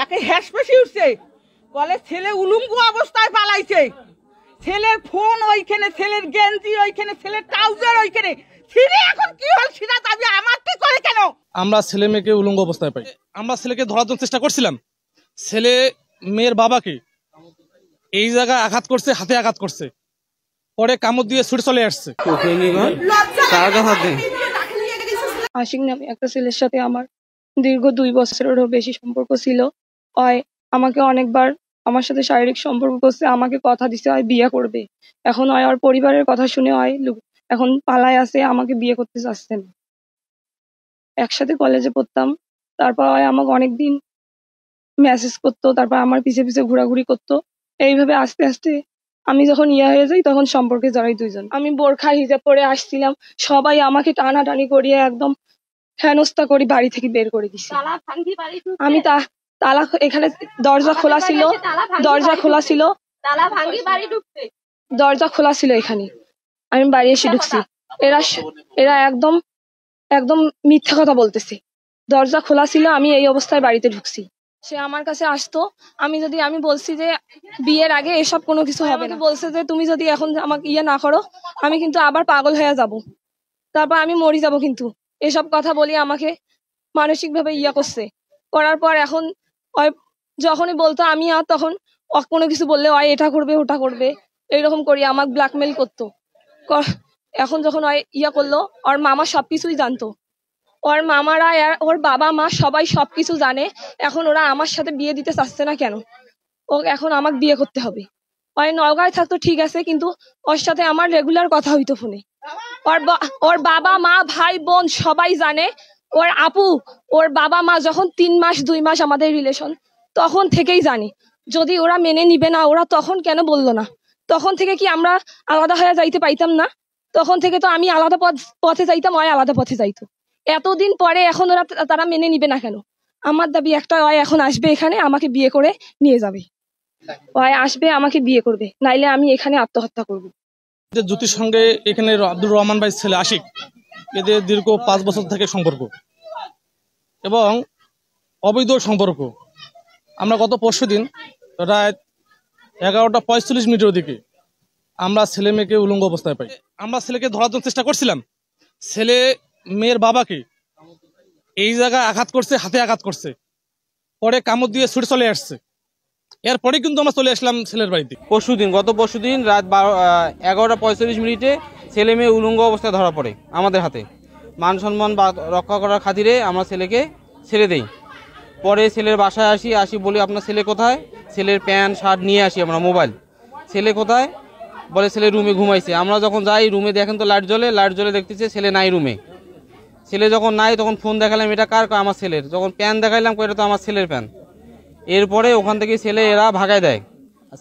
একে হেসপেশি উঠছে, বলে ছেলে উলঙ্গ অবস্থায় পালাইছে, ছেলের ফোন ওইখানে, ছেলের গেঞ্জি ওইখানে, ছেলের ট্রাউজার ওইখানে। ছেলে এখন কি হল সেটা দাবি আমার কি করে কেন? আমরা ছেলে মেয়েকে উলঙ্গ অবস্থায় পাই। আমরা ছেলেকে ধরার জন্য চেষ্টা করছিলাম। ছেলে মেয়ের বাবাকে এই জায়গায় আঘাত করছে, হাতে আঘাত করছে, পরে কামড় দিয়ে ছুটে চলে আসছে। আশিক নামে একটা ছেলের সাথে আমার দীর্ঘ 2 বছরেরও বেশি সম্পর্ক ছিল। হয় আমাকে অনেকবার আমার সাথে শারীরিক সম্পর্ক করছে, আমাকে কথা দিছে হয় বিয়ে করবে। এখন হয় ওর পরিবারের কথা শুনে হয় এখন পালায় আছে, আমাকে বিয়ে করতে চাচ্ছে না। একসাথে কলেজে পড়তাম, তারপর হয় আমাকে অনেকদিন মেসেজ করতো, তারপর আমার পিছে পিছে ঘোরাঘুরি করতো। এইভাবে আস্তে আস্তে আমি যখন হয়ে যাই তখন সম্পর্কে জড়াই দুইজন। আমি বোরখা হিজাব পরে আসছিলাম, সবাই আমাকে টানাটানি করিয়ে একদম হেনস্থা করি বাড়ি থেকে বের করে দিছে। আমি তালা এখানে দরজা খোলা ছিল, দরজা খোলা ছিল এখানে, আমি বাড়ি এসে ঢুকছি। এরা একদম একদম মিথ্যা কথা বলতেছে। দরজা খোলা ছিল, আমি এই অবস্থায় বাড়িতে ঢুকছি। সে আমার কাছে আসতো, আমি বলছি যে বিয়ের আগে এসব কোনো কিছু হবে না। বলছে যে তুমি যদি এখন আমাকে না করো, আমি কিন্তু আবার পাগল হয়ে যাব, তারপর আমি মরে যাব। কিন্তু এসব কথা বলি আমাকে মানসিক ভাবে করছে। করার পর এখন যখনই বলতো আমি আর তখন কোনো কিছু বললে এটা করবে ওটা করবে এইরকম করি আমাকে ব্ল্যাকমেল করতো। এখন যখন করলো, ওর মামা সবকিছুই জানতো, ওর মামারা ওর বাবা মা সবাই সবকিছু জানে। এখন ওরা আমার সাথে বিয়ে দিতে চাচ্ছে না কেন? ও এখন আমাকে বিয়ে করতে হবে। নওগাঁয় থাকতো ঠিক আছে, কিন্তু ওর সাথে আমার রেগুলার কথা হইতো ফোনে। ওর বাবা মা ভাই বোন সবাই জানে। ওর আপু, ওর বাবা মা যখন 3 মাস 2 মাস আমাদের রিলেশন, তখন থেকেই জানে। যদি ওরা মেনে নিবে না, ওরা তখন কেন বললো না? তখন থেকে কি আমরা আলাদা হয়ে যাইতে পাইতাম না? তখন থেকে তো আমি আলাদা পথে যাইতাম, আলাদা পথে যাইতো। এতদিন পরে এখন তারা মেনে নিবে না কেন? আমার দাবি একটা, এখন আসবে এখানে আমাকে বিয়ে করে নিয়ে যাবে। আসবে আমাকে বিয়ে করবে, নাইলে আমি এখানে আত্মহত্যা করবো। জ্যোতির সঙ্গে এখানে আব্দুর রহমান ভাই ছেলে আশিক, এদের দীর্ঘ 5 বছর থেকে সম্পর্ক এবং অবৈধ সম্পর্ক। আমরা গত পরশুদিন রাত 11:45 দিকে আমরা ছেলে মেয়েকে উলঙ্গ অবস্থায় পাই। আমরা ছেলেকে ধরার জন্য চেষ্টা করছিলাম। ছেলে মেয়ের বাবাকে এই জায়গায় আঘাত করছে, হাতে আঘাত করছে, পরে কামড় দিয়ে ছুটে চলে আসছে। এরপরে কিন্তু আমরা চলে আসলাম ছেলের বাড়িতে। গত পরশুদিন রাত 11:45 ছেলে মেয়ে উলঙ্গ অবস্থায় ধরা পড়ে আমাদের হাতে। মান সম্মান রক্ষা করার খাতিরে আমরা ছেলেকে ছেড়ে দেই। পরে ছেলের বাসায় আসি বলি আপনার ছেলে কোথায়? ছেলের প্যান্ট শার্ট নিয়ে আসি আমরা, মোবাইল। ছেলে কোথায়? বলে ছেলে রুমে ঘুমাইছে। আমরা যখন যাই রুমে দেখেন তো লাইট জ্বলে দেখতেছে ছেলে নাই রুমে। ছেলে যখন নাই তখন ফোন দেখালাম, এটা কার? আমার ছেলের। যখন প্যান্ট দেখাইলাম, এটা তো আমার ছেলের প্যান্ট। এরপরে ওখান থেকে ছেলে এরা ভাগায় দেয়।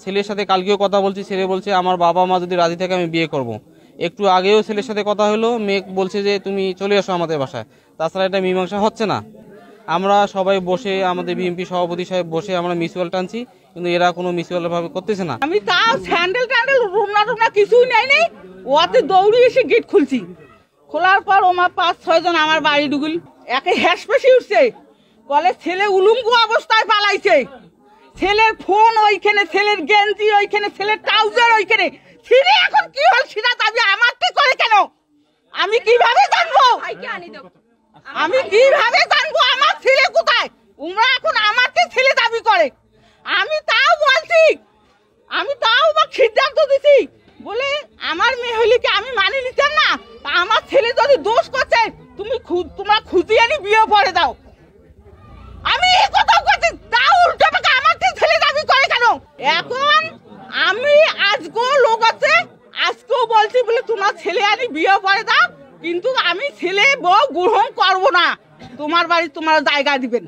ছেলের সাথে কালকেও কথা বলছি, ছেলে বলছে আমার বাবা মা যদি রাজি থাকে আমি বিয়ে করব। একটু আগেও ছেলের সাথে কথা হলো, মেয়ে বলছে যে তুমি চলে আসো আমাদের বাসায়। তাছাড়া এটা মীমাংসা হচ্ছে না। আমরা সবাই বসে, আমাদের বিএনপি সভাপতি সাহেব বসে আমরা মিউচুয়াল টানছি, কিন্তু এরা কোনো মিউচুয়াল ভাবে করতেছে না। আমি তাও স্যান্ডেল রুমনা কিছুই নেই, ওতে দৌড়ি এসে গেট খুলছি। খোলার পর ওমা 5-6 জন আমার বাড়ি ঢুকল। একে হেসপেশি উঠছে, বলে ছেলে উলঙ্গ অবস্থায় পালাইছে, ছেলের ফোন ওইখানে, ছেলের গেঞ্জি ওইখানে, ছেলের ট্রাউজার ওইখানে। ছেলে এখন কি হল সেটা দাবি আমার কি করে কেন? আমি কিভাবে জানবো? আমার ছেলে কোথায়? ওরা এখন আমাকে ছেলে দাবি করে। আমি তাও বলছি, আমি তাও সিদ্ধান্ত দিছি, বলে আমার মেয়ে হইলে কি আমি মানি নিতাম না? আমার ছেলে যদি দোষ করছে, তোমরা খুঁজিয়ে আনি বিয়ে পরে দাও। আমি এই কথাও করছি, তাও উল্টো পাকা আমার ছেলে দাবি করে কেন? এখন আমি আজকেও লোক আছে, আজকেও বলছি বলে তোমার ছেলে আনি বিয়ে পরে দাও, কিন্তু আমি ছেলে বউ গ্রহণ করবো না। তোমার বাড়ি তোমার জায়গা দিবেন।